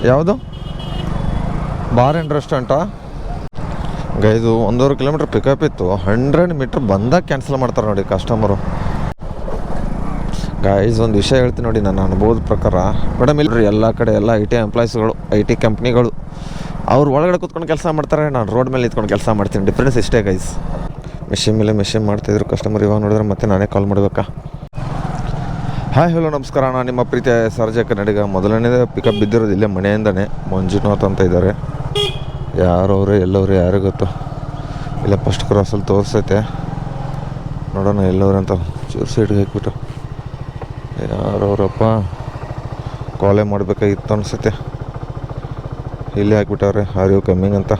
ಯಾವುದು bar and ರೆಸ್ಟೋರೆಂಟಾ ಗೈದು 1.5 kilometre pickup ಇತ್ತು. 100 metre ಬಂದಾಗ ಕ್ಯಾನ್ಸಲ್ ಮಾಡ್ತಾರೆ ನೋಡಿ ಕಸ್ಟಮರು. ಗೈಸ್ ಒಂದು ವಿಷಯ ಹೇಳ್ತೀನಿ ನೋಡಿ, ನನ್ನ ಅನುಭವದ ಪ್ರಕಾರ ಮೇಡಮ್ ಇಲ್ಲರಿ, ಎಲ್ಲ ಕಡೆ ಎಲ್ಲ IT ಎಂಪ್ಲಾಯೀಸ್ಗಳು, IT ಕಂಪ್ನಿಗಳು ಅವ್ರು ಒಳಗಡೆ ಕೂತ್ಕೊಂಡು ಕೆಲಸ ಮಾಡ್ತಾರೆ, ನಾನು ರೋಡ್ ಮೇಲೆ ನಿಂತ್ಕೊಂಡು ಕೆಲಸ ಮಾಡ್ತೀನಿ. ಡಿಫ್ರೆನ್ಸ್ ಇಷ್ಟೇ ಗೈಸ್. ಮೆಷಿನ್ ಮೇಲೆ ಮೆಷಿನ್ ಮಾಡ್ತಾಯಿದ್ರು ಕಸ್ಟಮರ್. ಇವಾಗ ನೋಡಿದ್ರೆ ಮತ್ತೆ ನಾನೇ ಕಾಲ್ ಮಾಡಬೇಕಾ? ಹಾಯ್ ಹಲೋ ನಮಸ್ಕಾರ, ನಾನು ನಿಮ್ಮ ಪ್ರೀತಿಯ ಸರ್ಜಾ ಕನ್ನಡಿಗ. ಮೊದಲನೇದೇ ಪಿಕಪ್ ಬಿದ್ದಿರೋದು ಇಲ್ಲೇ ಮನೆಯಿಂದನೇ. ಮಂಜುನಾಥ್ ಅಂತ ಇದ್ದಾರೆ. ಯಾರವ್ರು ಎಲ್ಲವ್ರು ಯಾರು ಗೊತ್ತು. ಇಲ್ಲ ಫಸ್ಟ್ ಕ್ರಾಸಲ್ಲಿ ತೋರಿಸೈತೆ, ನೋಡೋಣ ಎಲ್ಲವ್ರು ಅಂತ. ಚೂರು ಸೈಡ್ಗೆ ಹಾಕ್ಬಿಟ್ಟು ಯಾರವ್ರಪ್ಪ ಕಾಲೇ ಮಾಡಬೇಕಾಗಿತ್ತು ಅನಿಸುತ್ತೆ. ಇಲ್ಲೇ ಹಾಕ್ಬಿಟ್ಟವ್ರೆ ಆರ್ ಯು ಕಮ್ಮಿಂಗ್ ಅಂತ.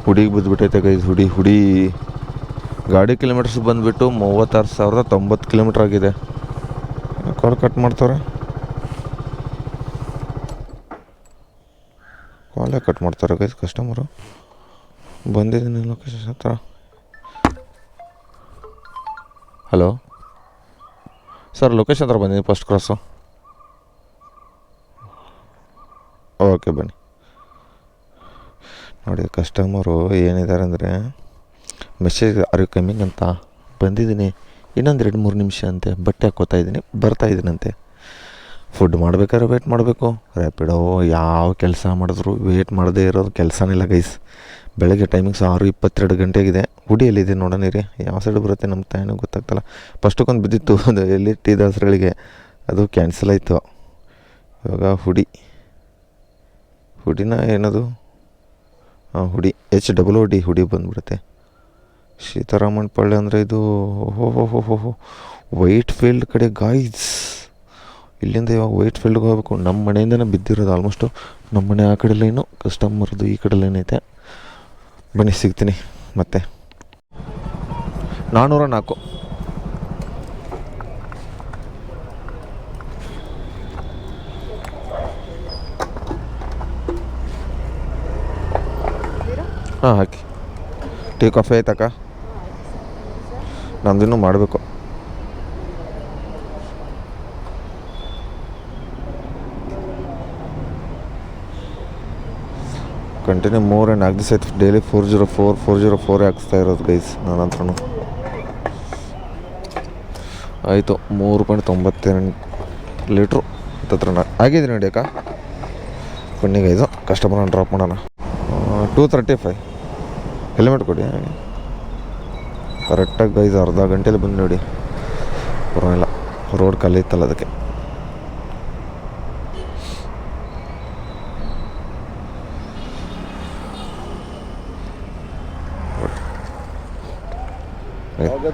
ಹುಡಿಗೆ ಬಿದ್ದುಬಿಟ್ಟೈತೆ ಗೈಸ್. ಹುಡಿ ಗಾಡಿ ಕಿಲೋಮೀಟರ್ಸ್ ಬಂದುಬಿಟ್ಟು 36,090 ಕಿಲೋಮೀಟ್ರ್ ಆಗಿದೆ. ಕಾಲ್ ಕಟ್ ಮಾಡ್ತಾರೆ, ಕಾಲೇ ಕಟ್ ಮಾಡ್ತಾರೆ ಗೈಸ್ ಕಸ್ಟಮರು. ಬಂದಿದ್ದೀನಿ ಲೊಕೇಶನ್ ಹತ್ರ. ಹಲೋ ಸರ್, ಲೊಕೇಶನ್ ಹತ್ರ ಬಂದಿದ್ದೀನಿ, ಫಸ್ಟ್ ಕ್ರಾಸು. ಓಕೆ ಬನ್ನಿ. ನೋಡಿ ಕಸ್ಟಮರು ಏನಿದ್ದಾರೆ ಅಂದರೆ, ಮೆಸೇಜ್ ಆರ್ ಯು ಕಮ್ಮಿಂಗ್ ಅಂತ ಬಂದಿದ್ದೀನಿ, ಇನ್ನೊಂದು 2-3 ನಿಮಿಷ ಅಂತೆ, ಬಟ್ಟೆ ಹಾಕ್ಕೋತಾ ಇದ್ದೀನಿ, ಬರ್ತಾಯಿದ್ದೀನಂತೆ. ಫುಡ್ ಮಾಡ್ಬೇಕಾದ್ರೆ ವೇಟ್ ಮಾಡಬೇಕು. ರ್ಯಾಪಿಡೋ ಯಾವ ಕೆಲಸ ಮಾಡಿದ್ರು ವೇಟ್ ಮಾಡದೇ ಇರೋದು ಕೆಲಸನೇ ಇಲ್ಲ ಗೈಸ್. ಬೆಳಗ್ಗೆ ಟೈಮಿಂಗ್ಸ್ 6:22 ಗಂಟೆಗಿದೆ. ಹುಡಿಯಲ್ಲಿದೆ ನೋಡೋಣ ರೀ, ಯಾವ ಸೈಡ್ ಬರುತ್ತೆ ನಮ್ಮ ತಾಯಿನೂ ಗೊತ್ತಾಗ್ತಲ್ಲ. ಫಸ್ಟಕ್ಕೊಂದು ಬಿದ್ದಿತ್ತು, ಅದು ಎಲ್ಲಿ ಟಿ ದಾಸರಳಿಗೆ, ಅದು ಕ್ಯಾನ್ಸಲ್ ಆಯಿತು. ಇವಾಗ ಹುಡಿನ ಏನದು, ಹುಡಿ HOOD ಹುಡಿ ಬಂದುಬಿಡುತ್ತೆ. ಸೀತಾರಾಮನ್ ಪಳ್ಳಿ ಅಂದರೆ ಇದು ಓಹೋ ವೈಟ್ ಫೀಲ್ಡ್ ಕಡೆ ಗಾಯ್ಸ್. ಇಲ್ಲಿಂದ ಇವಾಗ ವೈಟ್ ಫೀಲ್ಡ್ಗೆ ಹೋಗ್ಬೇಕು. ನಮ್ಮ ಮನೆಯಿಂದನೇ ಬಿದ್ದಿರೋದು ಆಲ್ಮೋಸ್ಟು. ನಮ್ಮ ಮನೆ ಆ ಕಡೆ ಲೈನು, ಕಸ್ಟಮರ್ದು ಈ ಕಡೆ ಲೈನ್ ಐತೆ. ಬನ್ನಿ ಸಿಗ್ತೀನಿ ಮತ್ತೆ. 404 ಹಾಂ ಹಾಕಿ. Tea coffee ಆಯ್ತಕ್ಕ? ನಮ್ದಿನ್ನೂ ಮಾಡಬೇಕು. ಕಂಟಿನ್ಯೂ 3-4 ದಿವಸ ಆಯ್ತು. ಡೈಲಿ 404 ಹಾಕಿಸ್ತಾ ಇರೋದು ಗೈಸ್ ನನ್ನ ಹತ್ರನೂ. ಆಯಿತು 3.98 ಲೀಟ್ರು ಹತ್ರ ಆಗಿದ್ದೀನಿ ನೋಡಿ ಅಕ್ಕ. ಬನ್ನಿ ಗೈಸು, ಕಸ್ಟಮರ್ನ ಡ್ರಾಪ್ ಮಾಡೋಣ. 235 ಹೆಲ್ಮೆಟ್ ಕೊಡಿ ಕರೆಕ್ಟಾಗಿ ಗೈಸ್. ಅರ್ಧ ಗಂಟೆಲಿ ಬಂದು ನೋಡಿ, ಪರವಾಗಿಲ್ಲ, ರೋಡ್ ಖಾಲಿ ಇತ್ತಲ್ಲ ಅದಕ್ಕೆ.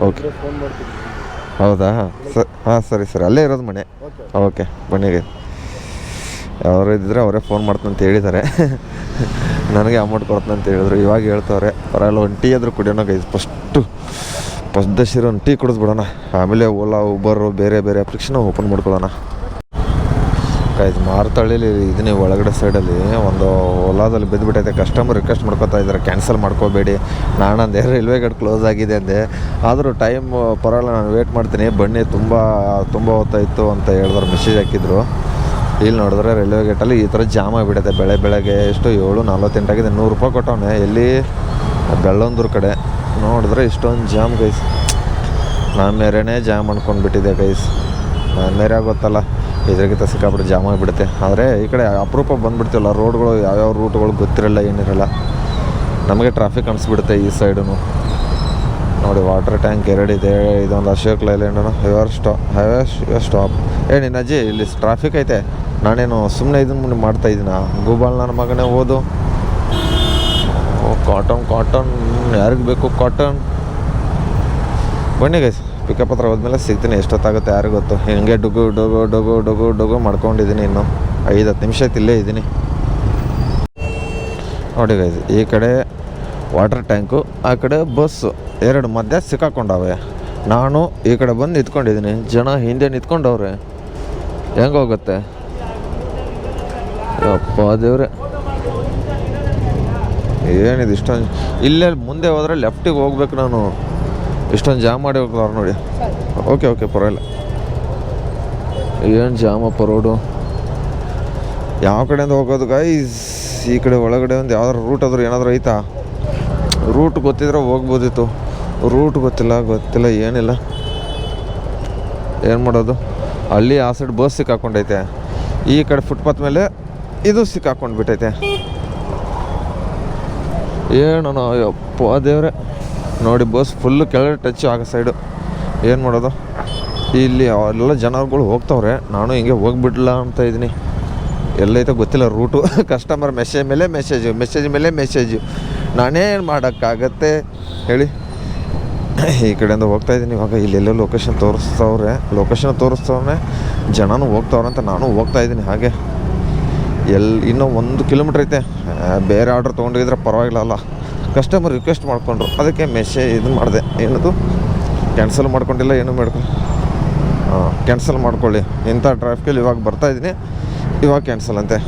ಓಕೆ ಹೌದಾ ಹಾಂ ಸರಿ ಅಲ್ಲೇ ಇರೋದು ಮನೆ. ಓಕೆ ಬನ್ನಿ ಗೈಸ್. ಯಾರು ಇದ್ದರೆ ಅವರೇ ಫೋನ್ ಮಾಡ್ತಂತ ಹೇಳಿದ್ದಾರೆ. ನನಗೆ ಅಮೌಂಟ್ ಕೊಡ್ತಂತ ಅಂತ ಹೇಳಿದ್ರು. ಇವಾಗ ಹೇಳ್ತವ್ರೆ, ಪರವಾಗಿಲ್ಲ ಒಂದು ಟೀ ಆದರೂ ಕುಡಿಯೋಣ ಗೈಸ್. ಫಸ್ಟ್ ದಶಿರೋ ಒಂದು ಟೀ ಕುಡಿದ್ಬಿಡೋಣ, ಆಮೇಲೆ ಓಲಾ ಉಬರು ಬೇರೆ ಅಪ್ಲಿಕೇಶನ್ ಓಪನ್ ಮಾಡ್ಕೊಳ್ಳೋಣ ಗೈಸ್. ಮಾರ್ತಳ್ಳಿಲಿ ಇದನ್ನೇ ಒಳಗಡೆ ಸೈಡಲ್ಲಿ ಒಂದು ಓಲಾದಲ್ಲಿ ಬಿದ್ದುಬಿಟ್ಟೈತೆ. ಕಸ್ಟಮರ್ ರಿಕ್ವೆಸ್ಟ್ ಮಾಡ್ಕೊತಾ ಇದ್ದಾರೆ, ಕ್ಯಾನ್ಸಲ್ ಮಾಡ್ಕೋಬೇಡಿ. ನಾನಂದೆ ರೈಲ್ವೆ ಗೇಟ್ ಕ್ಲೋಸ್ ಆಗಿದೆ ಅಂದೆ, ಆದರೂ ಟೈಮ್ ಪರವಾಗಿಲ್ಲ ನಾನು ವೇಟ್ ಮಾಡ್ತೀನಿ ಬನ್ನಿ, ತುಂಬ ಹೊತ್ತಾಯಿತು ಅಂತ ಹೇಳಿದ್ರು, ಮೆಸೇಜ್ ಹಾಕಿದ್ರು. ಇಲ್ಲಿ ನೋಡಿದ್ರೆ ರೈಲ್ವೆ ಗೇಟಲ್ಲಿ ಈ ಥರ ಜಾಮ್ ಆಗಿಬಿಡುತ್ತೆ. ಬೆಳಗ್ಗೆ ಎಷ್ಟು 7:48 ಆಗಿದೆ. 100 ರೂಪಾಯಿ ಕೊಟ್ಟವನೆ. ಎಲ್ಲಿ ಬೆಳ್ಳಂದೂರು ಕಡೆ ನೋಡಿದ್ರೆ ಇಷ್ಟೊಂದು ಜಾಮ್ ಗೈಸ್. ನಾನು ಮೇರೆನೇ ಜಾಮ್ ಅಂದ್ಕೊಂಡ್ಬಿಟ್ಟಿದ್ದೆ ಗೈಸ್. ನಾನು ಮೇರೆ ಗೊತ್ತಲ್ಲ, ಇದ್ರಾಗಿಂತ ಸಿಕ್ಕಾಬಿಟ್ಟು ಜಾಮ್ ಆಗಿಬಿಡುತ್ತೆ. ಆದರೆ ಈ ಕಡೆ ಅಪರೂಪ ಬಂದುಬಿಡ್ತೀವಲ್ಲ, ರೋಡ್ಗಳು ಯಾವ್ಯಾವ ರೂಟ್ಗಳು ಗೊತ್ತಿರಲ್ಲ, ಏನಿರಲ್ಲ. ನಮಗೆ ಟ್ರಾಫಿಕ್ ಅನಿಸ್ಬಿಡುತ್ತೆ ಈ ಸೈಡು. ನೋಡಿ ವಾಟರ್ ಟ್ಯಾಂಕ್ 2 ಇದೆ. ಇದೊಂದು ಅಶೋಕ್ ಲೈಲ್ಯಾಂಡನು ಹೈವೇ ಸ್ಟಾಪ್. ನಿನ್ನ ಅಜ್ಜಿ ಇಲ್ಲಿ ಟ್ರಾಫಿಕ್ ಐತೆ, ನಾನೇನು ಸುಮ್ಮನೆ ಇದನ್ನು ಮಾಡ್ತಾಯಿದ್ದೀನ? ಗೂಬಲ್ ನನ್ನ ಮಗನೇ ಓದು. ಕಾಟನ್ ಯಾರಿಗೆ ಬೇಕು ಕಾಟನ್? ಬನ್ನಿ ಗೈಸ್, ಪಿಕಪ್ ಹತ್ರ ಹೋದ್ಮೇಲೆ ಸಿಗ್ತೀನಿ. ಎಷ್ಟೊತ್ತಾಗುತ್ತೆ ಯಾರಿಗೂ ಗೊತ್ತು. ಹಿಂಗೆ ಡೊಗು ಮಾಡ್ಕೊಂಡಿದ್ದೀನಿ. ಇನ್ನು 5-10 ನಿಮಿಷ ಆಯ್ತು ಇಲ್ಲೇ ಇದ್ದೀನಿ ನೋಡಿ ಗೈಸ್. ಈ ಕಡೆ ವಾಟರ್ ಟ್ಯಾಂಕು, ಆ ಕಡೆ ಬಸ್ಸು, 2 ಮಧ್ಯೆ ಸಿಕ್ಕಾಕೊಂಡವೆ. ನಾನು ಈ ಕಡೆ ಬಂದು ನಿಂತ್ಕೊಂಡಿದ್ದೀನಿ, ಜನ ಹಿಂದೆ ನಿಂತ್ಕೊಂಡವ್ರೆ. ಹೆಂಗೆ ಹೋಗುತ್ತೆ ಅಪ್ಪ ದೇವ್ರೆ. ಏನಿದು ಇಷ್ಟೊಂದು? ಇಲ್ಲೇ ಮುಂದೆ ಹೋದರೆ ಲೆಫ್ಟಿಗೆ ಹೋಗ್ಬೇಕು ನಾನು. ಇಷ್ಟೊಂದು ಜಾಮ್ ಮಾಡಿ ಹೋಗ್ತಾರೆ ನೋಡಿ. ಓಕೆ ಪರವಾಗಿಲ್ಲ. ಏನು ಜಾಮಪ್ಪ ರೋಡು. ಯಾವ ಕಡೆಯಿಂದ ಹೋಗೋದು ಗೈಸ್? ಈ ಕಡೆ ಒಳಗಡೆ ಒಂದು ಯಾವ್ದಾರು ರೂಟ್ ಆದರೂ ಏನಾದರೂ ಐತಾ? ರೂಟ್ ಗೊತ್ತಿದ್ರೆ ಹೋಗ್ಬೋದಿತ್ತು. ರೂಟ್ ಗೊತ್ತಿಲ್ಲ ಏನಿಲ್ಲ. ಏನು ಮಾಡೋದು? ಅಲ್ಲಿ ಆ ಸೈಡ್ ಬಸ್ ಸಿಕ್ಕಾಕೊಂಡೈತೆ, ಈ ಕಡೆ ಫುಟ್ಪಾತ್ ಮೇಲೆ ಇದು ಸಿಕ್ಕಾಕೊಂಡು ಬಿಟ್ಟೈತೆ. ಏನೋ ಯಪ್ಪ ದೇವ್ರೆ, ನೋಡಿ ಬಸ್ ಫುಲ್ಲು ಕೆಳಗಡೆ ಟಚ್ ಆಗೋ ಸೈಡು. ಏನು ಮಾಡೋದು? ಇಲ್ಲಿ ಎಲ್ಲ ಜನಗಳು ಹೋಗ್ತವ್ರೆ, ನಾನು ಹಿಂಗೆ ಹೋಗ್ಬಿಡ್ಲ ಅಂತ ಇದ್ದೀನಿ. ಎಲ್ಲೈತೆ ಗೊತ್ತಿಲ್ಲ ರೂಟು. ಕಸ್ಟಮರ್ ಮೆಸೇಜ್ ಮೇಲೆ ಮೆಸೇಜು. ನಾನೇನು ಮಾಡೋಕ್ಕಾಗತ್ತೆ ಹೇಳಿ? ಈ ಕಡೆಯಿಂದ ಹೋಗ್ತಾಯಿದ್ದೀನಿ ಇವಾಗ. ಇಲ್ಲೆಲ್ಲೋ ಲೊಕೇಶನ್ ತೋರಿಸ್ತವ್ರೆ, ಜನನೂ ಹೋಗ್ತವ್ರೆ ಅಂತ ನಾನು ಹೋಗ್ತಾಯಿದ್ದೀನಿ ಹಾಗೆ. ಇನ್ನೂ 1 ಕಿಲೋಮೀಟ್ರ್ ಐತೆ. ಬೇರೆ ಆರ್ಡ್ರ್ ತೊಗೊಂಡಿದ್ರೆ ಪರವಾಗಿಲ್ಲ. ಕಸ್ಟಮರ್ ರಿಕ್ವೆಸ್ಟ್ ಮಾಡಿಕೊಂಡ್ರು, ಅದಕ್ಕೆ ಇದು ಮಾಡಿದೆ. ಏನದು ಕ್ಯಾನ್ಸಲ್ ಮಾಡ್ಕೊಂಡಿಲ್ಲ, ಏನು ಕ್ಯಾನ್ಸಲ್ ಮಾಡ್ಕೊಳ್ಳಿ, ಇಂಥ ಟ್ರಾಫಿಕಲ್ಲಿ ಇವಾಗ ಬರ್ತಾಯಿದ್ದೀನಿ, ಇವಾಗ ಕ್ಯಾನ್ಸಲ್ ಅಂತೆ.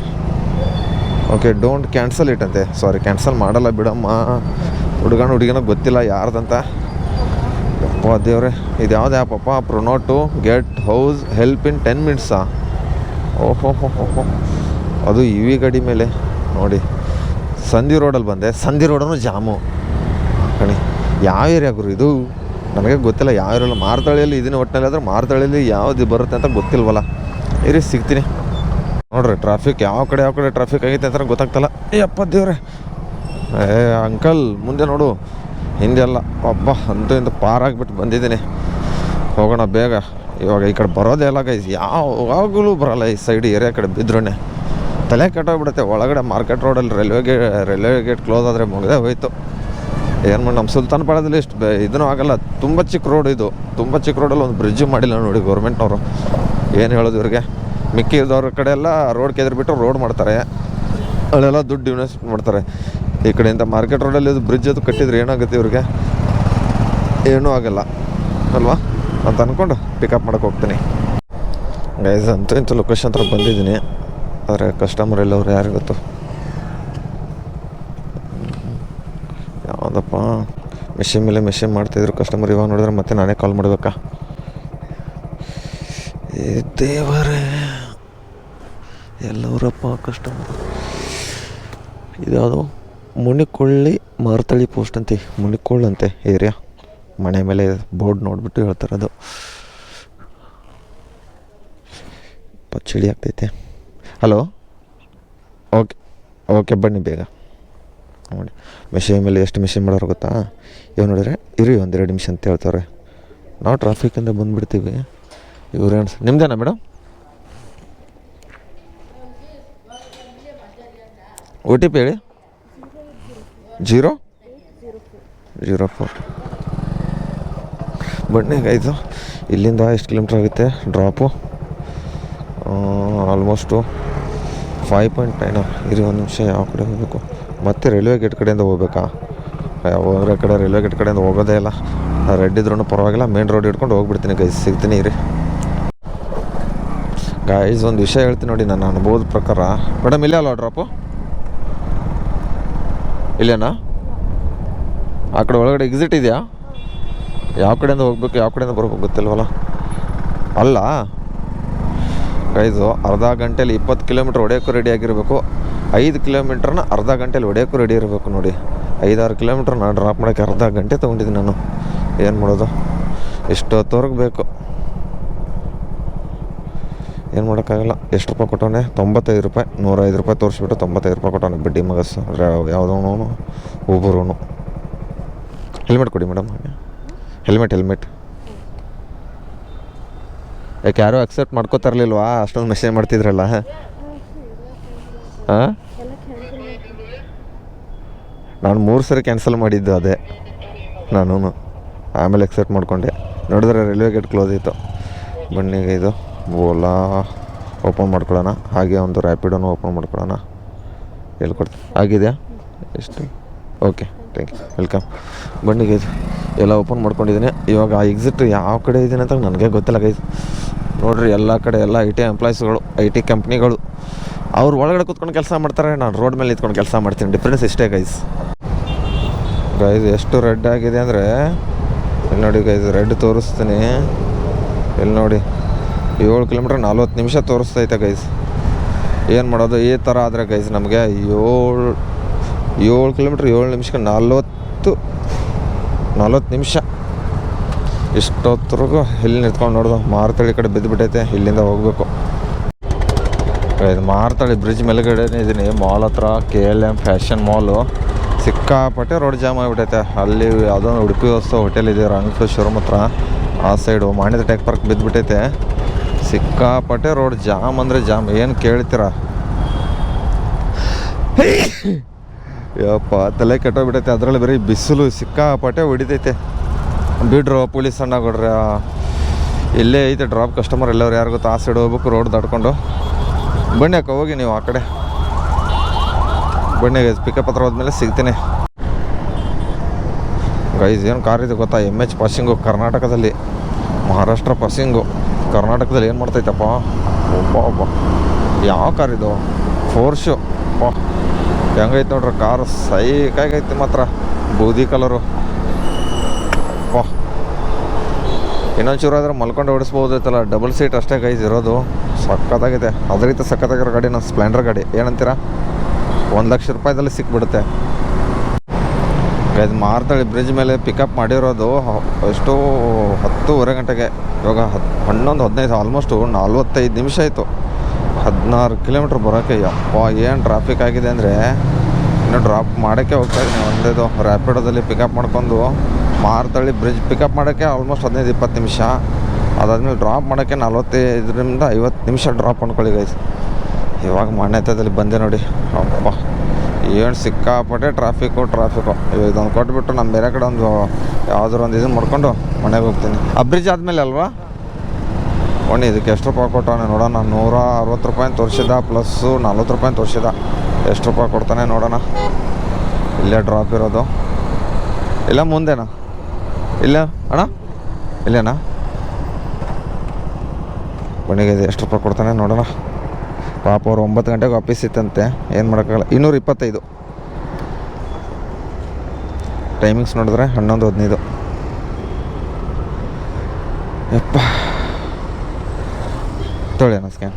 ಓಕೆ, ಡೋಂಟ್ ಕ್ಯಾನ್ಸಲ್ ಇಟ್ ಅಂತೆ. ಸಾರಿ, ಕ್ಯಾನ್ಸಲ್ ಮಾಡಲ್ಲ ಬಿಡಮ್ಮ. ಹುಡುಗನ ಗೊತ್ತಿಲ್ಲ ಯಾರ್ದಂತ. ಅಪ್ಪ ದೇವ್ರೆ, ಇದು ಯಾವ್ದು ಆ್ಯಪಪ್ಪ? ಪ್ರೊನೋಟು ಗೆಟ್ ಹೌಸ್ ಹೆಲ್ಪ್ ಇನ್ 10 ಮಿನಿಟ್ಸಾ? ಓಹೋ, ಅದು ಇವಿ ಗಾಡಿ ಮೇಲೆ ನೋಡಿ. ಸಂಧಿ ರೋಡಲ್ಲಿ ಬಂದೆ, ಸಂಧಿ ರೋಡೂ ಜಾಮು ಕಣಿ. ಯಾವ ಏರಿಯಾ ಗುರು ಇದು? ನನಗೆ ಗೊತ್ತಿಲ್ಲ ಯಾವ ಏರಿಯಲ್ಲ. ಮಾರತಳ್ಳಿಯಲ್ಲಿ ಇದನ್ನ ಒಟ್ಟಿನಲ್ಲಿ ಆದರೆ ಮಾರತಳ್ಳಿಯಲ್ಲಿ ಯಾವ್ದು ಬರುತ್ತೆ ಅಂತ ಗೊತ್ತಿಲ್ವಲ್ಲ. ಇರಿ ಸಿಗ್ತೀನಿ ನೋಡ್ರಿ. ಟ್ರಾಫಿಕ್ ಯಾವ ಕಡೆ ಟ್ರಾಫಿಕ್ ಆಗೈತೆ ಅಂತ ಗೊತ್ತಾಗ್ತಲ್ಲ. ಅಪ್ಪ ದೇವ್ರೆ, ಅಂಕಲ್ ಮುಂದೆ ನೋಡು, ಹಿಂದೆ ಅಲ್ಲ. ಒಬ್ಬ ಅಂತೂ ಇಂದು ಪಾರಾಗ್ಬಿಟ್ಟು ಬಂದಿದ್ದೀನಿ. ಹೋಗೋಣ ಬೇಗ. ಇವಾಗ ಈ ಕಡೆ ಬರೋದೇ ಇಲ್ಲ ಗೈಸ್, ಯಾವಾಗಲೂ ಬರೋಲ್ಲ ಈ ಸೈಡ್ ಏರಿಯಾ ಕಡೆ ಬಿದ್ರೇ. ತಲೆ ಕೆಟ್ಟೋಗ್ಬಿಡುತ್ತೆ. ಒಳಗಡೆ ಮಾರ್ಕೆಟ್ ರೋಡಲ್ಲಿ ರೈಲ್ವೆ ಗೇಟ್ ಕ್ಲೋಸ್ ಆದರೆ ಮುಗಿದೇ ಹೋಯ್ತು. ಏನು ಮಾಡಿ, ನಮ್ಮ ಸುಲ್ತಾನ್ ಪಾಳ್ಯದಲ್ಲಿ ಇದೂ ಆಗಲ್ಲ. ತುಂಬ ಚಿಕ್ಕ ರೋಡ್ ಇದು. ತುಂಬ ಚಿಕ್ಕ ರೋಡಲ್ಲಿ ಒಂದು ಬ್ರಿಡ್ಜು ಮಾಡಿಲ್ಲ ನೋಡಿ ಗೌರ್ಮೆಂಟ್ನವರು. ಏನು ಹೇಳೋದು ಇವ್ರಿಗೆ? ಮಿಕ್ಕಿದವ್ರ ಕಡೆ ಎಲ್ಲ ರೋಡ್ ಕೆದರ್ಬಿಟ್ಟು ರೋಡ್ ಮಾಡ್ತಾರೆ, ಅಲ್ಲೆಲ್ಲ ದುಡ್ಡು ಇನ್ವೆಸ್ಟ್ ಮಾಡ್ತಾರೆ. ಈ ಕಡೆಯಿಂದ ಮಾರ್ಕೆಟ್ ರೋಡಲ್ಲಿ ಇದು ಬ್ರಿಡ್ಜ್ ಅದು ಕಟ್ಟಿದ್ರೆ ಏನಾಗುತ್ತೆ ಇವ್ರಿಗೆ? ಏನೂ ಆಗಲ್ಲ ಅಲ್ವಾ ಅಂತ ಅಂದ್ಕೊಂಡು ಪಿಕಪ್ ಮಾಡೋಕೆ ಹೋಗ್ತೀನಿ ಗೈಸ್. ಅಂತೂ ಇಂಥ ಲೊಕೇಶನ್ ಹತ್ರ ಬಂದಿದ್ದೀನಿ, ಆದರೆ ಕಸ್ಟಮರ್ ಎಲ್ಲವ್ರು ಯಾರು ಗೊತ್ತು? ಯಾವುದಪ್ಪ ಮೆಷಿನ್ ಮೇಲೆ ಮೆಷಿನ್ ಮಾಡ್ತಾಯಿದ್ರು ಕಸ್ಟಮರ್. ಇವಾಗ ನೋಡಿದ್ರೆ ಮತ್ತೆ ನಾನೇ ಕಾಲ್ ಮಾಡಬೇಕಾ? ದೇವರೇ, ಎಲ್ಲವರಪ್ಪ ಕಸ್ಟಮರ್. ಇದ್ಯಾವುದು? ಮುನಿಕೊಳ್ಳಿ ಮಾರತಳ್ಳಿ ಪೋಸ್ಟ್ ಅಂತೆ, ಮುನಿಕೊಳ್ಳಂತೆ ಏರಿಯಾ. ಮನೆ ಮೇಲೆ ಬೋರ್ಡ್ ನೋಡಿಬಿಟ್ಟು ಹೇಳ್ತಾರೆ ಅದು. ಚಳಿ ಆಗ್ತೈತೆ. ಹಲೋ, ಓಕೆ ಬನ್ನಿ ಬೇಗ ನೋಡಿ. ಮೆಷಿನ್ ಮೇಲೆ ಎಷ್ಟು ಮೆಷಿನ್ ಮಾಡೋರು ಗೊತ್ತಾ? ಇವ್ ನೋಡಿದ್ರೆ ಇರಿ 1-2 ನಿಮಿಷ ಅಂತ ಹೇಳ್ತಾರೆ. ನಾವು ಟ್ರಾಫಿಕಿಂದ ಬಂದುಬಿಡ್ತೀವಿ. ಇವ್ರೇನು ನಿಮ್ದೇನಾ ಮೇಡಮ್? OTP ಹೇಳಿ. 004. ಬನ್ನಿ ಗೈಸು. ಇಲ್ಲಿಂದ ಎಷ್ಟು ಕಿಲೋಮೀಟ್ರ್ ಆಗುತ್ತೆ ಡ್ರಾಪು? ಆಲ್ಮೋಸ್ಟು 5.9. ಇರಿ 1 ನಿಮಿಷ. ಯಾವ ಕಡೆ ಹೋಗಬೇಕು? ಮತ್ತೆ ರೈಲ್ವೆ ಗೇಟ್ ಕಡೆಯಿಂದ ಹೋಗ್ಬೇಕಾ? ಯಾವ ಕಡೆ ರೈಲ್ವೆ ಗೇಟ್ ಕಡೆಯಿಂದ ಹೋಗೋದೇ ಇಲ್ಲ. ರೆಡ್ ಇದ್ರೂ ಪರವಾಗಿಲ್ಲ, ಮೇನ್ ರೋಡ್ ಹಿಡ್ಕೊಂಡು ಹೋಗ್ಬಿಡ್ತೀನಿ ಗೈಸ್. ಸಿಗ್ತೀನಿ ಇರಿ ಗೈಸ್. ಒಂದು ವಿಷಯ ಹೇಳ್ತೀನಿ ನೋಡಿ, ನನ್ನ ಅನುಭವದ ಪ್ರಕಾರ. ಮೇಡಮ್ ಇಲ್ಲೇ ಅಲ್ವಾ ಡ್ರಾಪು? ಇಲ್ಲೇನಾ? ಆ ಕಡೆ ಒಳಗಡೆ ಎಕ್ಸಿಟ್ ಇದೆಯಾ? ಯಾವ ಕಡೆಯಿಂದ ಹೋಗ್ಬೇಕು, ಯಾವ ಕಡೆಯಿಂದ ಬರ್ಬೇಕು ಗೊತ್ತಿಲ್ವಲ್ಲ. ಅಲ್ಲ ಗೈಸು, ಅರ್ಧ ಗಂಟೆಯಲ್ಲಿ 20 ಕಿಲೋಮೀಟ್ರ್ ಹೊಡೆಯೋಕ್ಕೂ ರೆಡಿ ಆಗಿರಬೇಕು. 5 ಕಿಲೋಮೀಟ್ರನ್ನ ಅರ್ಧ ಗಂಟೆಯಲ್ಲಿ ಹೊಡೆಯೋಕ್ಕೂ ರೆಡಿ ಇರಬೇಕು ನೋಡಿ. 5-6 ಕಿಲೋಮೀಟ್ರ್ ನಾನು ಡ್ರಾಪ್ ಮಾಡೋಕ್ಕೆ ಅರ್ಧ ಗಂಟೆ ತೊಗೊಂಡಿದ್ದೀನಿ ನಾನು. ಏನು ಮಾಡೋದು? ಇಷ್ಟೊತ್ತವರೆಗೆ ಬೇಕು. ಏನು ಮಾಡೋಕ್ಕಾಗಲ್ಲ. ಎಷ್ಟು ರೂಪಾಯಿ ಕೊಟ್ಟವನೆ? 95 ರೂಪಾಯಿ. 105 ರೂಪಾಯಿ ತೋರಿಸ್ಬಿಟ್ಟು 95 ರೂಪಾಯಿ ಕೊಟ್ಟವನೆ. ಬಡ್ಡಿ ಮಗಸ್ ಯಾವುದೋನು ಒಬ್ಬರು. ಹೆಲ್ಮೆಟ್ ಕೊಡಿ ಮೇಡಮ್. ಹೆಲ್ಮೆಟ್ ಯಾಕೆ ಯಾರೂ ಅಕ್ಸೆಪ್ಟ್ ಮಾಡ್ಕೋತಾರಲಿಲ್ವಾ? ಅಷ್ಟೊಂದು ಮೆಸೇಜ್ ಮಾಡ್ತಿದ್ರಲ್ಲ. ಹಾಂ, ನಾನು 3 ಸರಿ ಕ್ಯಾನ್ಸಲ್ ಮಾಡಿದ್ದು ಅದೇ ನಾನು. ಆಮೇಲೆ ಅಕ್ಸೆಪ್ಟ್ ಮಾಡಿಕೊಂಡೆ. ನೋಡಿದ್ರೆ ರೈಲ್ವೆ ಗೇಟ್ ಕ್ಲೋಸ್ ಇತ್ತು. ಬನ್ನಿಗೆ ಇದು ಓಲಾ ಓಪನ್ ಮಾಡ್ಕೊಳ್ಳೋಣ. ಹಾಗೆ ಒಂದು ರ್ಯಾಪಿಡೋನು ಓಪನ್ ಮಾಡ್ಕೊಳ್ಳೋಣ. ಎಲ್ಲಿ ಕೊಡ್ತೀನಿ? ಆಗಿದೆಯಾ? ಎಷ್ಟು? Okay, thank you, welcome. ಬನ್ನಿಗೆ ಇದು ಎಲ್ಲ ಓಪನ್ ಮಾಡ್ಕೊಂಡಿದ್ದೀನಿ. ಇವಾಗ ಆ ಎಕ್ಸಿಟ್ ಯಾವ ಕಡೆ ಇದ್ದೀನಿ ಅಂತ ನನಗೆ ಗೊತ್ತಿಲ್ಲ ಗೈಸ್. ನೋಡಿರಿ, ಎಲ್ಲ ಕಡೆ ಎಲ್ಲ IT ಎಂಪ್ಲಾಯೀಸ್ಗಳು, IT ಕಂಪ್ನಿಗಳು ಅವ್ರು ಒಳಗಡೆ ಕೂತ್ಕೊಂಡು ಕೆಲಸ ಮಾಡ್ತಾರೆ, ನಾನು ರೋಡ್ ಮೇಲೆ ನಿಂತ್ಕೊಂಡು ಕೆಲಸ ಮಾಡ್ತೀನಿ. ಡಿಫ್ರೆನ್ಸ್ ಇಷ್ಟೇ ಗೈಸ್. ಎಷ್ಟು ರೆಡ್ ಆಗಿದೆ ಅಂದರೆ, ಇಲ್ಲಿ ನೋಡಿ ಗೈಸ್, ರೆಡ್ ತೋರಿಸ್ತೀನಿ. ಇಲ್ಲಿ ನೋಡಿ 7 ಕಿಲೋಮೀಟ್ರ್ 40 ನಿಮಿಷ ತೋರಿಸ್ತೈತೆ ಗೈಸ್. ಏನು ಮಾಡೋದು ಈ ಥರ ಆದರೆ ಗೈಸ್ ನಮಗೆ 7 ಕಿಲೋಮೀಟ್ರ್ 7 ನಿಮಿಷಕ್ಕೆ 40 ನಿಮಿಷ. ಇಷ್ಟೊತ್ತರೆಗೂ ಇಲ್ಲಿ ನಿಂತ್ಕೊಂಡು ನೋಡೋದು ಮಾರ್ತಳ್ಳಿ ಕಡೆ ಬಿದ್ದುಬಿಟ್ಟೈತೆ. ಇಲ್ಲಿಂದ ಹೋಗಬೇಕು. ಇದು ಮಾರ್ತಳ್ಳಿ ಬ್ರಿಡ್ಜ್ ಮೇಲ್ಗಡೆನೇ ಇದ್ದೀನಿ. ಮಾಲ್ ಹತ್ರ KLM ಫ್ಯಾಷನ್ ಮಾಲು. ಸಿಕ್ಕಾಪಟ್ಟೆ ರೋಡ್ ಜಾಮ್ ಆಗಿಬಿಟ್ಟೈತೆ. ಅಲ್ಲಿ ಯಾವುದೋ ಉಡುಪಿ ಹೊಸ ಹೋಟೆಲ್ ಇದೆ ರಂಗಫ್ಲೂ ಶೋರೂಮ್ ಹತ್ರ. ಆ ಸೈಡು ಮಾನ್ಯದ ಟೆಕ್ ಪಾರ್ಕ್ ಬಿದ್ದುಬಿಟ್ಟೈತೆ. ಸಿಕ್ಕಾಪಟ್ಟೆ ರೋಡ್ ಜಾಮ್ ಅಂದರೆ ಜಾಮ್, ಏನು ಕೇಳ್ತೀರಾ. ಯಪ್ಪ ತಲೆ ಕೆಟ್ಟೋಗ್ಬಿಟ್ಟೈತೆ. ಅದರಲ್ಲಿ ಬರೀ ಬಿಸಿಲು ಸಿಕ್ಕಾಪಟ್ಟೆ ಹೊಡಿತೈತೆ. ಬಿಡ್ರು ಪೊಲೀಸ್ ಅಣ್ಣ ಕೊಡ್ರಿ. ಇಲ್ಲೇ ಐತೆ ಡ್ರಾಪ್ ಕಸ್ಟಮರ್ ಎಲ್ಲವ್ರು ಯಾರು ಗೊತ್ತಾ. ಆ ಸೈಡ್ ಹೋಗ್ಬೇಕು ರೋಡ್ ದಾಟ್ಕೊಂಡು. ಬನ್ನಿ ಅಕ್ಕ ಹೋಗಿ ನೀವು ಆ ಕಡೆ ಬನ್ನಿ ಗೈಸ್. ಪಿಕಪ್ ಹತ್ರ ಹೋದ್ಮೇಲೆ ಸಿಗ್ತೀನಿ ಗೈಸ್. ಏನು ಕಾರ್ ಇದೆ ಗೊತ್ತಾ, MH ಪಾಸಿಂಗು. ಕರ್ನಾಟಕದಲ್ಲಿ ಮಹಾರಾಷ್ಟ್ರ ಪಾಸಿಂಗು. ಕರ್ನಾಟಕದಲ್ಲಿ ಏನು ಮಾಡ್ತೈತಪ್ಪ. ಒಬ್ಬ ಯಾವ ಕಾರ್ ಇದು, ಫೋರ್ಶು. ಹೆಂಗೈತೆ ನೋಡ್ರಿ ಕಾರು, ಸೈಕಾಗೈತೆ ಮಾತ್ರ. ಬೂದಿ ಕಲರು. ಇನ್ನೊಂದು ಚೂರು ಆದ್ರೆ ಮಲ್ಕೊಂಡು ಓಡಿಸ್ಬೋದೈತಲ್ಲ. ಡಬಲ್ ಸೀಟ್ ಅಷ್ಟೇ ಗೈಸ್ ಇರೋದು. ಸಖತ್ತಾಗಿದೆ. ಅದರಿಂದ ಸಖತ್ತಾಗಿರೋ ಗಾಡಿ ನನ್ನ ಸ್ಪ್ಲೆಂಡರ್ ಗಾಡಿ. ಏನಂತೀರಾ, 1 ಲಕ್ಷ ರೂಪಾಯಿದಲ್ಲಿ ಸಿಕ್ಬಿಡುತ್ತೆ ಗೈಸ್. ಮಾರ್ತಳ್ಳಿ ಬ್ರಿಡ್ಜ್ ಮೇಲೆ ಪಿಕಪ್ ಮಾಡಿರೋದು ಎಷ್ಟು 10:30 ಗಂಟೆಗೆ. ಇವಾಗ 11:15 ಆಲ್ಮೋಸ್ಟು 45 ನಿಮಿಷ ಆಯಿತು. 16 ಕಿಲೋಮೀಟ್ರ್ ಬರೋಕ್ಕೆ. ಯಪ್ಪ ಏನು ಟ್ರಾಫಿಕ್ ಆಗಿದೆ ಅಂದರೆ ಇನ್ನೂ ಡ್ರಾಪ್ ಮಾಡೋಕ್ಕೆ ಹೋಗ್ತಾಯಿದ್ದೀನಿ. ಒಂದೇದು ರ್ಯಾಪಿಡೋದಲ್ಲಿ ಪಿಕಪ್ ಮಾಡ್ಕೊಂಡು ಮಾರ್ತಳ್ಳಿ ಬ್ರಿಡ್ಜ್ ಪಿಕಪ್ ಮಾಡೋಕ್ಕೆ ಆಲ್ಮೋಸ್ಟ್ 15-20 ನಿಮಿಷ. ಅದಾದಮೇಲೆ ಡ್ರಾಪ್ ಮಾಡೋಕ್ಕೆ 45ರಿಂದ 50 ನಿಮಿಷ ಡ್ರಾಪ್ ಅಂದ್ಕೊಳ್ಳಿ ಗೈಸ್. ಇವಾಗ ಮಾನ್ಯತೆಯಲ್ಲಿ ಬಂದೆ ನೋಡಿ. ಅಪ್ಪ ಏನು ಸಿಕ್ಕಾಪಟ್ಟೆ ಟ್ರಾಫಿಕ್ಕು. ಇದೊಂದು ಕೊಟ್ಬಿಟ್ಟು ನಾನು ಬೇರೆ ಕಡೆ ಒಂದು ಯಾವುದಾದ್ರು ಒಂದು ಇದನ್ನು ಮಾಡ್ಕೊಂಡು ಮನೆಗೆ ಹೋಗ್ತೀನಿ. ಆ ಬ್ರಿಡ್ಜ್ ಆದಮೇಲೆ ಅಲ್ವಾ. ಬನ್ನಿ ಇದಕ್ಕೆ ಎಷ್ಟು ರೂಪಾಯಿ ಕೊಟ್ಟವನೇ ನೋಡೋಣ. 160 ರೂಪಾಯಿ ತೋರಿಸಿದ, ಪ್ಲಸ್ಸು 40 ರೂಪಾಯಿ ತೋರಿಸಿದ. ಎಷ್ಟು ರೂಪಾಯಿ ಕೊಡ್ತಾನೆ ನೋಡೋಣ. ಇಲ್ಲೇ ಡ್ರಾಪ್ ಇರೋದು. ಇಲ್ಲ ಮುಂದೆನಾ, ಇಲ್ಲ ಅಣ್ಣ, ಇಲ್ಲೇನಾ. ಬನ್ನಿಗೆ ಎಷ್ಟು ರೂಪಾಯಿ ಕೊಡ್ತಾನೆ ನೋಡೋಣ. ಪಾಪ ಅವ್ರು 9 ಗಂಟೆಗೆ ಆಫೀಸ್ ಇತ್ತಂತೆ, ಏನು ಮಾಡೋಕ್ಕಾಗಲ್ಲ. 225 ಟೈಮಿಂಗ್ಸ್ ನೋಡಿದ್ರೆ 11:15. ಯಪ್ಪ ತೊಳಿ ಅಣ್ಣ ಸ್ಕ್ಯಾನ್.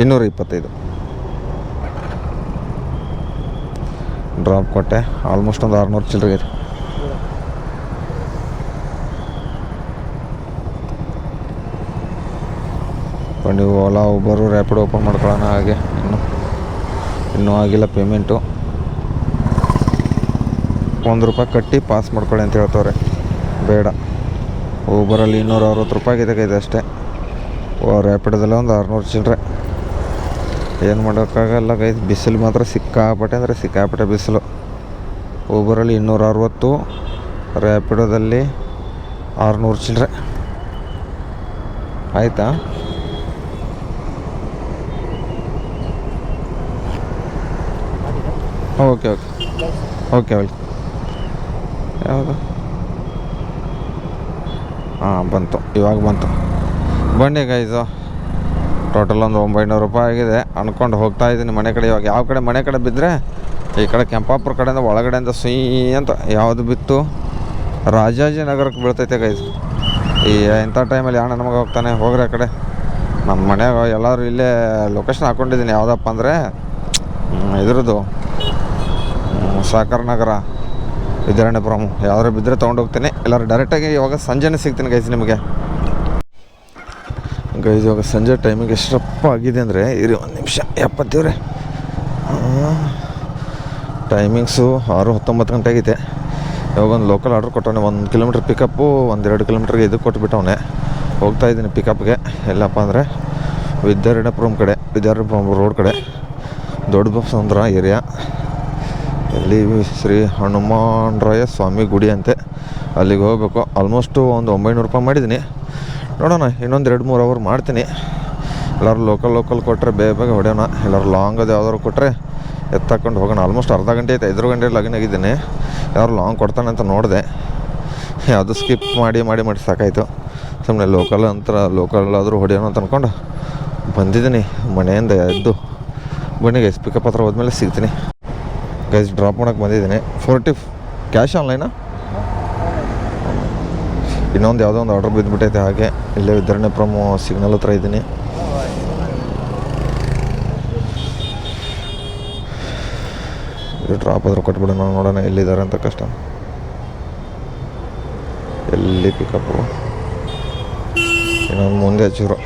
$225 ಡ್ರಾಪ್ ಕೊಟ್ಟೆ. ಆಲ್ಮೋಸ್ಟ್ ಒಂದು 600 ಚಿಲ್ಲರೆ ಇದೆ. ನೀವು ಓಲಾ ಉಬರು ರ್ಯಾಪಿಡ್ ಓಪನ್ ಮಾಡ್ಕೊಳ್ಳೋಣ. ಹಾಗೆ ಇನ್ನೂ ಆಗಿಲ್ಲ ಪೇಮೆಂಟು. ₹1 ಕಟ್ಟಿ ಪಾಸ್ ಮಾಡ್ಕೊಳ್ಳಿ ಅಂತ ಹೇಳ್ತವ್ರೆ. ಬೇಡ, ಊಬರಲ್ಲಿ 260 ರೂಪಾಯಿ ಇದೆ ಅಷ್ಟೇ. ರ್ಯಾಪಿಡೋದಲ್ಲ ಒಂದು 600 ಚಿಲ್ಲರೆ. ಏನು ಮಾಡೋಕ್ಕಾಗಲ್ಲ ಗೈಸ್. ಬಿಸಿಲು ಮಾತ್ರ ಸಿಕ್ಕಾಪಟ್ಟೆ ಅಂದರೆ ಸಿಕ್ಕಾಪಟ್ಟೆ ಬಿಸಿಲು. ಊಬರಲ್ಲಿ 260, ರ್ಯಾಪಿಡೋದಲ್ಲಿ 600 ಚಿಲ್ಲರೆ. ಆಯಿತಾ. ಓಕೆ ಯಾವುದು ಬಂತು, ಇವಾಗ ಬಂತು. ಬನ್ನಿ ಗೈಸು. ಟೋಟಲ್ ಒಂದು 900 ರೂಪಾಯಿ ಆಗಿದೆ. ಅಂದ್ಕೊಂಡು ಹೋಗ್ತಾ ಇದ್ದೀನಿ ಮನೆ ಕಡೆ. ಇವಾಗ ಯಾವ ಕಡೆ ಮನೆ ಕಡೆ ಬಿದ್ದರೆ ಈ ಕಡೆ ಕೆಂಪಾಪುರ ಕಡೆಯಿಂದ ಒಳಗಡೆಯಿಂದ ಅಂತ ಯಾವುದು ಬಿತ್ತು ರಾಜಾಜಿನಗರಕ್ಕೆ ಬೀಳ್ತೈತೆ ಗೈಸ್. ಈ ಇಂಥ ಟೈಮಲ್ಲಿ ಯಾವ ನಮಗೆ ಹೋಗ್ತಾನೆ. ಹೋಗ್ರಿ ಆ ಕಡೆ. ನಮ್ಮ ಮನೆಯಾಗ ಎಲ್ಲರೂ ಇಲ್ಲೇ ಲೊಕೇಶನ್ ಹಾಕ್ಕೊಂಡಿದ್ದೀನಿ. ಯಾವುದಪ್ಪ ಅಂದರೆ ಇದ್ರದ್ದು ಸಾಕರ್ ನಗರ, ವಿದ್ಯಾರಣ್ಯಪುರಮ್. ಯಾವ್ದಾರು ಬಿದ್ದರೆ ತೊಗೊಂಡೋಗ್ತೀನಿ. ಎಲ್ಲರೂ ಡೈರೆಕ್ಟಾಗಿ ಇವಾಗ ಸಂಜೆನೇ ಸಿಗ್ತೀನಿ ಗೈಸ್ ನಿಮಗೆ. ಗೈಸ್ ಇವಾಗ ಸಂಜೆ ಟೈಮಿಗೆ ಎಷ್ಟಪ್ಪ ಆಗಿದೆ ಅಂದರೆ, ಇರಿ ಒಂದು ನಿಮಿಷ. ಎಪ್ಪತ್ತೇವ್ರೆ ಟೈಮಿಂಗ್ಸು 6:19 ಗಂಟೆ ಆಗಿದೆ. ಇವಾಗ ಒಂದು ಲೋಕಲ್ ಆರ್ಡ್ರ್ ಕೊಟ್ಟವನೆ. 1 ಕಿಲೋಮೀಟ್ರ್ ಪಿಕಪ್ಪು, 1-2 ಕಿಲೋಮೀಟ್ರಿಗೆ ಇದು ಕೊಟ್ಬಿಟ್ಟವನೆ. ಹೋಗ್ತಾಯಿದ್ದೀನಿ ಪಿಕಪ್ಗೆ. ಎಲ್ಲಪ್ಪ ಅಂದರೆ ವಿದ್ಯಾರಣ್ಯಪುರಮ್ ಕಡೆ, ವಿದ್ಯಾರಣ್ಯಪುರಮ್ ರೋಡ್ ಕಡೆ, ದೊಡ್ಡ ಬಸವಂದ್ರ ಏರಿಯಾ. ಇಲ್ಲಿ ಶ್ರೀ ಹನುಮಾನರಾಯ ಸ್ವಾಮಿ ಗುಡಿ ಅಂತೆ. ಅಲ್ಲಿಗೆ ಹೋಗ್ಬೇಕು. ಆಲ್ಮೋಸ್ಟು ಒಂದು 900 ರೂಪಾಯಿ ಮಾಡಿದ್ದೀನಿ. ನೋಡೋಣ, ಇನ್ನೊಂದು 2-3 ಅವರ್ ಮಾಡ್ತೀನಿ. ಎಲ್ಲರೂ ಲೋಕಲ್ ಕೊಟ್ಟರೆ ಬೇಗ ಹೊಡೆಯೋಣ. ಎಲ್ಲರೂ ಲಾಂಗ್ ಅದು ಯಾವ್ದಾದ್ರು ಕೊಟ್ಟರೆ ಎತ್ತಾಕೊಂಡು ಹೋಗೋಣ. ಆಲ್ಮೋಸ್ಟ್ ಅರ್ಧ ಗಂಟೆ ಆಯ್ತು. 5 ಗಂಟೆ ಲಗಿನಾಗಿದ್ದೀನಿ. ಯಾರು ಲಾಂಗ್ ಕೊಡ್ತಾನೆ ಅಂತ ನೋಡಿದೆ. ಯಾವುದು ಸ್ಕಿಪ್ ಮಾಡಿ ಸಾಕಾಯಿತು. ಸುಮ್ಮನೆ ಲೋಕಲ್ ಆದರೂ ಹೊಡೆಯೋಣ ಅಂತ ಅಂದ್ಕೊಂಡು ಬಂದಿದ್ದೀನಿ ಮನೆಯಿಂದ ಎದ್ದು. ಬನ್ನಿಗೆ ಪಿಕಪ್ ಹತ್ರ ಹೋದ್ಮೇಲೆ ಸಿಗ್ತೀನಿ. ಗೈಸ್ ಡ್ರಾಪ್ ಮಾಡೋಕ್ಕೆ ಬಂದಿದ್ದೀನಿ 40 ಕ್ಯಾಶ್ ಆನ್ಲೈನಾ? ಇನ್ನೊಂದು ಯಾವುದೋ ಒಂದು ಆರ್ಡ್ರ್ ಬಿದ್ದುಬಿಟ್ಟೈತೆ ಹಾಗೆ. ಇಲ್ಲೇ ವಿದ್ಯಾರಣ್ಯಪುರಂ ಸಿಗ್ನಲ್ ಹತ್ರ ಇದ್ದೀನಿ. ಡ್ರಾಪ್ ಆದರೂ ಕೊಟ್ಬಿಡೋಣ, ನೋಡೋಣ ಎಲ್ಲಿದ್ದಾರೆ ಅಂತ. ಕಷ್ಟ ಎಲ್ಲಿ ಪಿಕಪ್ಪು? ಇನ್ನೊಂದು ಮುಂದೆ ಚೂರು.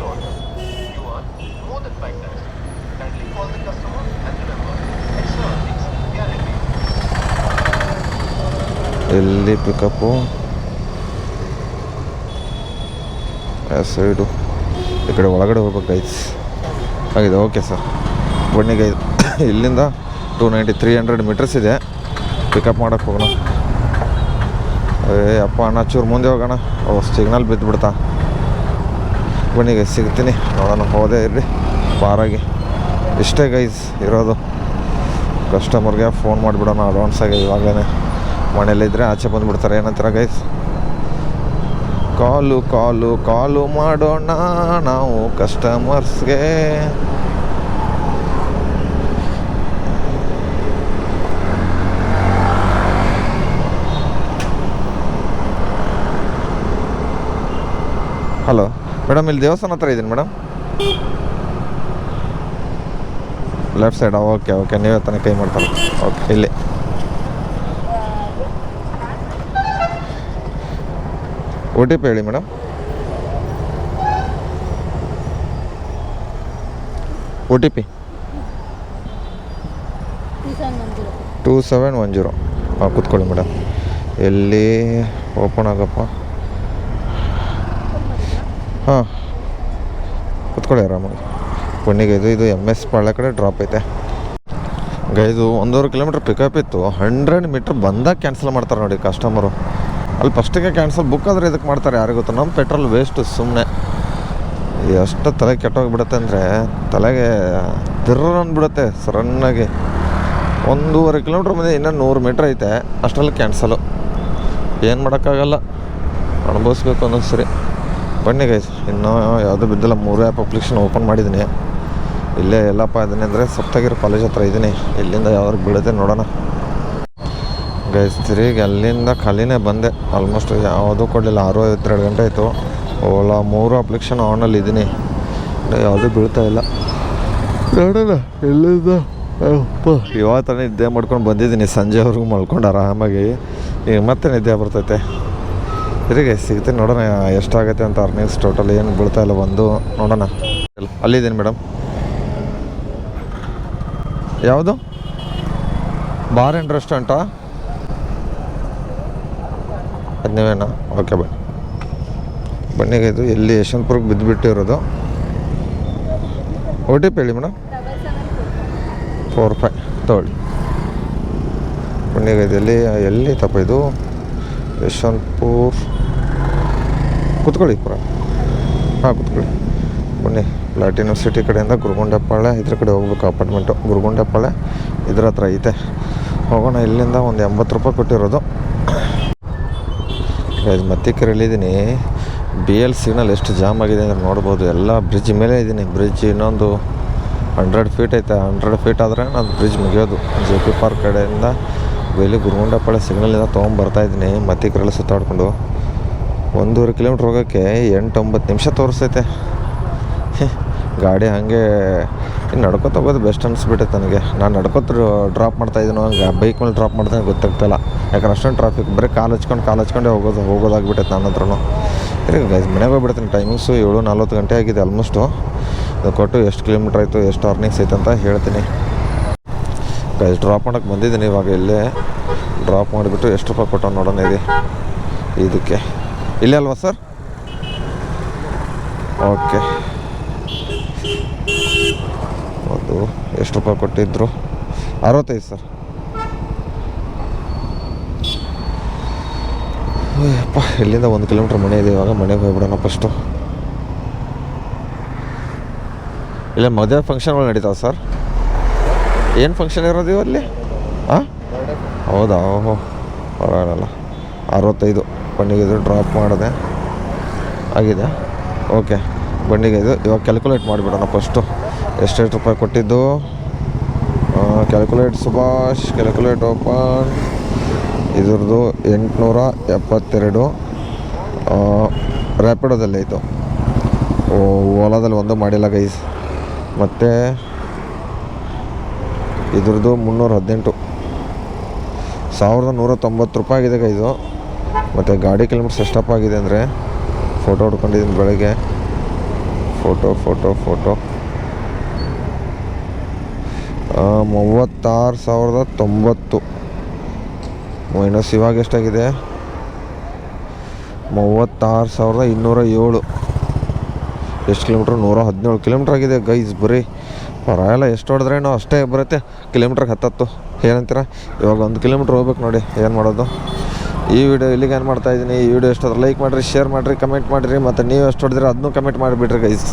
ಎಲ್ಲಿ ಪಿಕಪ್ಪು? ಸೈಡು ಈ ಕಡೆ ಒಳಗಡೆ ಹೋಗ್ಬೇಕು ಗೈಸ್. ಆಗಿದೆ, ಓಕೆ ಸರ್. ಬನ್ನಿ ಗೈಸ್, ಇಲ್ಲಿಂದ 290-300 ಮೀಟರ್ಸ್ ಇದೆ. ಪಿಕಪ್ ಮಾಡೋಕ್ಕೆ ಹೋಗೋಣ. ಅಪ್ಪ ಅಣ್ಣ ಚೂರು ಮುಂದೆ ಹೋಗೋಣ. ಸಿಗ್ನಲ್ ಬಿದ್ದುಬಿಡ್ತಾ. ಬನ್ನಿ ಗೈಸ್, ಸಿಗ್ತೀನಿ, ನೋಡೋಣ. ಹೋದೇ ಇರ್ರಿ ಬಾರಾಗಿ. ಇಷ್ಟೇ ಗೈಸ್ ಇರೋದು. ಕಸ್ಟಮರ್ಗೆ ಫೋನ್ ಮಾಡಿಬಿಡೋಣ ಅಡ್ವಾನ್ಸಾಗಿ. ಇವಾಗಲೇ ಮನೇಲಿದ್ದರೆ ಆಚೆ ಬಂದುಬಿಡ್ತಾರೆ. ಏನಂತೀರ ಗೈಸ್? ಕಾಲು ಮಾಡೋಣ ನಾವು ಕಸ್ಟಮರ್ಸ್ಗೆ. ಹಲೋ ಮೇಡಮ್, ಇಲ್ಲಿ ದೇವಸ್ಥಾನ ಹತ್ರ ಇದ್ದೀನಿ ಮೇಡಮ್. ಲೆಫ್ಟ್ ಸೈಡಾ? ಓಕೆ ನೀವೇ ತಾನೇ ಕೈ ಮಾಡ್ತಾರೆ. ಓಕೆ, ಇಲ್ಲಿ OTP ಹೇಳಿ ಮೇಡಮ್. OTP 2710. ಹಾಂ, ಕೂತ್ಕೊಳ್ಳಿ ಮೇಡಮ್. ಎಲ್ಲಿ ಓಪನ್ ಆಗಪ್ಪ? ಹಾಂ, ಕೂತ್ಕೊಳ್ಳಿ ಆರಾಮಾಗಿ. ಬನ್ನಿಗೆ ಇದು MS ಪಾಳ್ಯ ಕಡೆ ಡ್ರಾಪ್ ಐತೆ. ಗೈದು 1.5 ಕಿಲೋಮೀಟ್ರ್ ಪಿಕಪ್ ಇತ್ತು. 100 ಮೀಟ್ರ್ ಬಂದಾಗ ಕ್ಯಾನ್ಸಲ್ ಮಾಡ್ತಾರೆ ನೋಡಿ ಕಸ್ಟಮರು. ಅಲ್ಲಿ ಫಸ್ಟಿಗೆ ಕ್ಯಾನ್ಸಲ್, ಬುಕ್ ಆದರೆ ಇದಕ್ಕೆ ಮಾಡ್ತಾರೆ ಯಾರಿಗೂ ಗೊತ್ತು. ನಮ್ಮ ಪೆಟ್ರೋಲ್ ವೇಸ್ಟು ಸುಮ್ಮನೆ. ಎಷ್ಟು ತಲೆ ಕೆಟ್ಟೋಗಿಬಿಡುತ್ತೆ ಅಂದರೆ, ತಲೆಗೆ ತಿರ್ರ ಅಂದ್ಬಿಡುತ್ತೆ ಸಡನ್ನಾಗಿ. 1.5 ಕಿಲೋಮೀಟ್ರ್ ಮುಂದೆ ಇನ್ನೂ 100 ಮೀಟ್ರ್ ಐತೆ, ಅಷ್ಟರಲ್ಲಿ ಕ್ಯಾನ್ಸಲು. ಏನು ಮಾಡೋಕ್ಕಾಗಲ್ಲ, ಅನುಭವಿಸ್ಬೇಕು ಅನ್ನೋದು ಸರಿ. ಬನ್ನಿ ಗೈಸ್, ಇನ್ನೂ ಯಾವುದೂ ಬಿದ್ದಿಲ್ಲ. 3 ಆ್ಯಪ್ ಅಪ್ಲಿಕೇಶನ್ ಓಪನ್ ಮಾಡಿದ್ದೀನಿ. ಇಲ್ಲೇ ಎಲ್ಲಪ್ಪ ಇದೀನಿ ಅಂದರೆ ಸಪ್ತಗಿರಿ ಕಾಲೇಜ್ ಹತ್ರ ಇದ್ದೀನಿ. ಇಲ್ಲಿಂದ ಯಾವ್ದಾದ್ರು ಬೀಳುತ್ತೆ ನೋಡೋಣ ಗೈಸ್. ತಿರುಗಿ ಅಲ್ಲಿಂದ ಖಾಲಿನೇ ಬಂದೆ. ಆಲ್ಮೋಸ್ಟ್ ಯಾವುದೂ ಕೊಡಲಿಲ್ಲ. 6:52 ಗಂಟೆ ಆಯಿತು. ಓಲಾ 3 ಅಪ್ಲಿಕೇಶನ್ ಆನಲ್ಲಿ ಇದ್ದೀನಿ, ಯಾವುದೂ ಬೀಳ್ತಾ ಇಲ್ಲ. ನೋಡೋಣ ಎಲ್ಲಿಂದ. ಇವತ್ತು ನಿದ್ದೆ ಮಾಡ್ಕೊಂಡು ಬಂದಿದ್ದೀನಿ. ಸಂಜೆವರೆಗೂ ಮಲ್ಕೊಂಡು ಆರಾಮಾಗಿ. ಈಗ ಮತ್ತೆ ನಿದ್ದೆ ಬರ್ತೈತೆ. ತಿರುಗಿ ಸಿಗ್ತೀನಿ, ನೋಡೋಣ ಎಷ್ಟಾಗುತ್ತೆ ಅಂತ. ಅರ್ನಿಂಗ್ಸ್ ಟೋಟಲ್ ಏನು ಬೀಳ್ತಾ ಇಲ್ಲ. ಒಂದು ನೋಡೋಣ. ಅಲ್ಲಿದ್ದೀನಿ ಮೇಡಮ್. ಯಾವುದು? ಬಾರ್ ಆ್ಯಂಡ್ ರೆಸ್ಟೋರೆಂಟಾ? ಅದು ನೀವೇನಾ? ಓಕೆ ಬನ್ನಿಗೆ. ಇದು ಎಲ್ಲಿ ಯಶವಂತಪುರಕ್ಕೆ ಬಿದ್ದುಬಿಟ್ಟಿರೋದು. OTP ಹೇಳಿ ಮೇಡಮ್. 45 ತೊಗೊಳ್ಳಿ. ಬನ್ನಿಗೆ. ಇದು ಎಲ್ಲಿ ತಪ್ಪ? ಇದು ಯಶವಂತಪುರ. ಕೂತ್ಕೊಳ್ಳಿ ಪುರ. ಹಾಂ, ಕೂತ್ಕೊಳ್ಳಿ. ಬನ್ನಿ. ಪ್ಲಾಟಿನಮ್ ಸಿಟಿ ಕಡೆಯಿಂದ ಗುರುಗುಂಡೆಪಾಳ್ಯ ಇದ್ರ ಕಡೆ ಹೋಗ್ಬೇಕು. ಅಪಾರ್ಟ್ಮೆಂಟು ಗುರುಗುಂಡೆಪಾಳ್ಯ ಇದ್ರ ಹತ್ರ ಐತೆ. ಹೋಗೋಣ. ಇಲ್ಲಿಂದ ಒಂದು 80 ರೂಪಾಯಿ ಕೊಟ್ಟಿರೋದು. ಮತ್ತಿಕೆರೆಯಲ್ಲಿದ್ದೀನಿ. BL ಸಿಗ್ನಲ್ ಎಷ್ಟು ಜಾಮ್ ಆಗಿದೆ ಅಂದರೆ ನೋಡ್ಬೋದು. ಎಲ್ಲ ಬ್ರಿಡ್ಜ್ ಮೇಲೆ ಇದ್ದೀನಿ. ಬ್ರಿಡ್ಜ್ ಇನ್ನೊಂದು 100 ಫೀಟ್ ಐತೆ. 100 ಫೀಟ್ ಆದರೆ ನಾನು ಬ್ರಿಡ್ಜ್ ಮುಗಿಯೋದು. JP ಪಾರ್ಕ್ ಕಡೆಯಿಂದ ಬೇಲಿ ಗುರುಗುಂಡೆಪಾಳ್ಯ ಸಿಗ್ನಲಿಂದ ತೊಗೊಂಬರ್ತಾಯಿದ್ದೀನಿ. ಮತ್ತಿಕೆರೆಯಲ್ಲಿ ಸುತ್ತಾಡ್ಕೊಂಡು 1.5 ಕಿಲೋಮೀಟ್ರ್ ಹೋಗೋಕ್ಕೆ 8-9 ನಿಮಿಷ ತೋರಿಸ್ತೈತೆ ಗಾಡಿ. ಹಾಗೆ ಇನ್ನು ನಡ್ಕೊತ ಹೋಗೋದು ಬೆಸ್ಟ್ ಅನಿಸ್ಬಿಟ್ಟೈತೆ ನನಗೆ. ನಾನು ನಡ್ಕೊತ ಡ್ರಾಪ್ ಮಾಡ್ತಾಯಿದ್ದೀನೋ ಹಂಗೆ ಬೈಕ್ ಮೇಲೆ ಡ್ರಾಪ್ ಮಾಡ್ತಾನೆ ಗೊತ್ತಾಗ್ತಾಯಿಲ್ಲ. ಯಾಕಂದ್ರೆ ಅಷ್ಟೊಂದು ಟ್ರಾಫಿಕ್. ಬರೀ ಕಾಲು ಹಚ್ಕೊಂಡೇ ಹೋಗೋದಾಗ್ಬಿಟ್ಟೈತೆ ನನ್ನ ಹತ್ರನೂ. ಈಗ ಗೈಸ್ ಮನೆಗೆ ಹೋಗ್ಬಿಡ್ತೀನಿ. ಟೈಮಿಂಗ್ಸು 7:40 ಗಂಟೆ ಆಗಿದೆ ಆಲ್ಮೋಸ್ಟು. ಅದು ಕೊಟ್ಟು ಎಷ್ಟು ಕಿಲೋಮೀಟ್ರ್ ಆಯಿತು, ಎಷ್ಟು ಅರ್ನಿಂಗ್ಸ್ ಐತೆ ಅಂತ ಹೇಳ್ತೀನಿ ಗೈಸ್. ಡ್ರಾಪ್ ಮಾಡೋಕ್ಕೆ ಬಂದಿದ್ದೀನಿ ಇವಾಗ. ಇಲ್ಲೇ ಡ್ರಾಪ್ ಮಾಡಿಬಿಟ್ಟು ಎಷ್ಟು ರೂಪಾಯಿ ಕೊಟ್ಟು ನೋಡೋಣ. ಇದಕ್ಕೆ ಇಲ್ಲೇ ಅಲ್ವಾ ಸರ್? ಓಕೆ. ಅದು ಎಷ್ಟು ರೂಪಾಯಿ ಕೊಟ್ಟಿದ್ರು? 65 ಸರ್. ಅಪ್ಪ, ಇಲ್ಲಿಂದ 1 ಕಿಲೋಮೀಟ್ರ್ ಮನೆ ಇದೆ. ಇವಾಗ ಮನೆಗೆ ಹೋಗ್ಬಿಡೋಣ ಫಸ್ಟು. ಇಲ್ಲ ಮದುವೆ ಫಂಕ್ಷನ್ಗಳು ನಡೀತಾವೆ ಸರ್? ಏನು ಫಂಕ್ಷನ್ ಇರೋದು ಅಲ್ಲಿ? ಹಾಂ, ಹೌದಾ? ಓಹೋ, ಪರವಾಗಿಲ್ಲ. 65 ಬನ್ನಿಗೆ. ಇದು ಡ್ರಾಪ್ ಮಾಡಿದೆ ಆಗಿದೆ. ಓಕೆ ಬನ್ನಿಗೆ. ಇದು ಇವಾಗ ಕ್ಯಾಲ್ಕುಲೇಟ್ ಮಾಡಿಬಿಡೋಣ ಫಸ್ಟು. ಎಷ್ಟೆಷ್ಟು ರೂಪಾಯಿ ಕೊಟ್ಟಿದ್ದು? Calculate Subhash, calculate open. ಇದ್ರದ್ದು 872 ರ್ಯಾಪಿಡೋದಲ್ಲಿ ಆಯಿತು. ಓಲಾದಲ್ಲಿ ಒಂದು ಮಾಡಿಲ್ಲ ಗೈಸ್. ಮತ್ತು ಇದ್ರದ್ದು 318, 1190 ರೂಪಾಯಿ ಆಗಿದೆ ಗೈಸು. ಮತ್ತು ಗಾಡಿ ಕಿಲೋಮೀಟರ್ಸ್ ಎಷ್ಟಪ್ಪ ಆಗಿದೆ ಅಂದರೆ, ಫೋಟೋ ಹೊಡ್ಕೊಂಡಿದ್ದೀನಿ ಬೆಳಗ್ಗೆ. ಫೋಟೋ 36,090 ಮೈನಸ್ ಇವಾಗ ಎಷ್ಟಾಗಿದೆ, 36,207. ಎಷ್ಟು ಕಿಲೋಮೀಟ್ರ್? 117 ಕಿಲೋಮೀಟ್ರ್ ಆಗಿದೆ ಗೈಸ್. ಬರೀ ಪರವಾಗಿಲ್ಲ, ಎಷ್ಟು ಹೊಡೆದ್ರೆ ನಾವು ಅಷ್ಟೇ ಬರುತ್ತೆ ಕಿಲೋಮೀಟ್ರಿಗೆ 10 ಏನಂತೀರ? ಇವಾಗ 1 ಕಿಲೋಮೀಟ್ರ್ ಹೋಗ್ಬೇಕು ನೋಡಿ, ಏನು ಮಾಡೋದು. ಈ ವಿಡಿಯೋ ಇಲ್ಲಿಗೆ ಏನು ಮಾಡ್ತಾಯಿದ್ದೀನಿ. ಈ ವಿಡಿಯೋ ಎಷ್ಟಾದ್ರೆ ಲೈಕ್ ಮಾಡಿರಿ, ಶೇರ್ ಮಾಡಿರಿ, ಕಮೆಂಟ್ ಮಾಡಿರಿ. ಮತ್ತು ನೀವು ಎಷ್ಟು ಹೊಡೆದ್ರೆ ಅದನ್ನೂ ಕಮೆಂಟ್ ಮಾಡಿಬಿಡ್ರಿ ಗೈಸ್.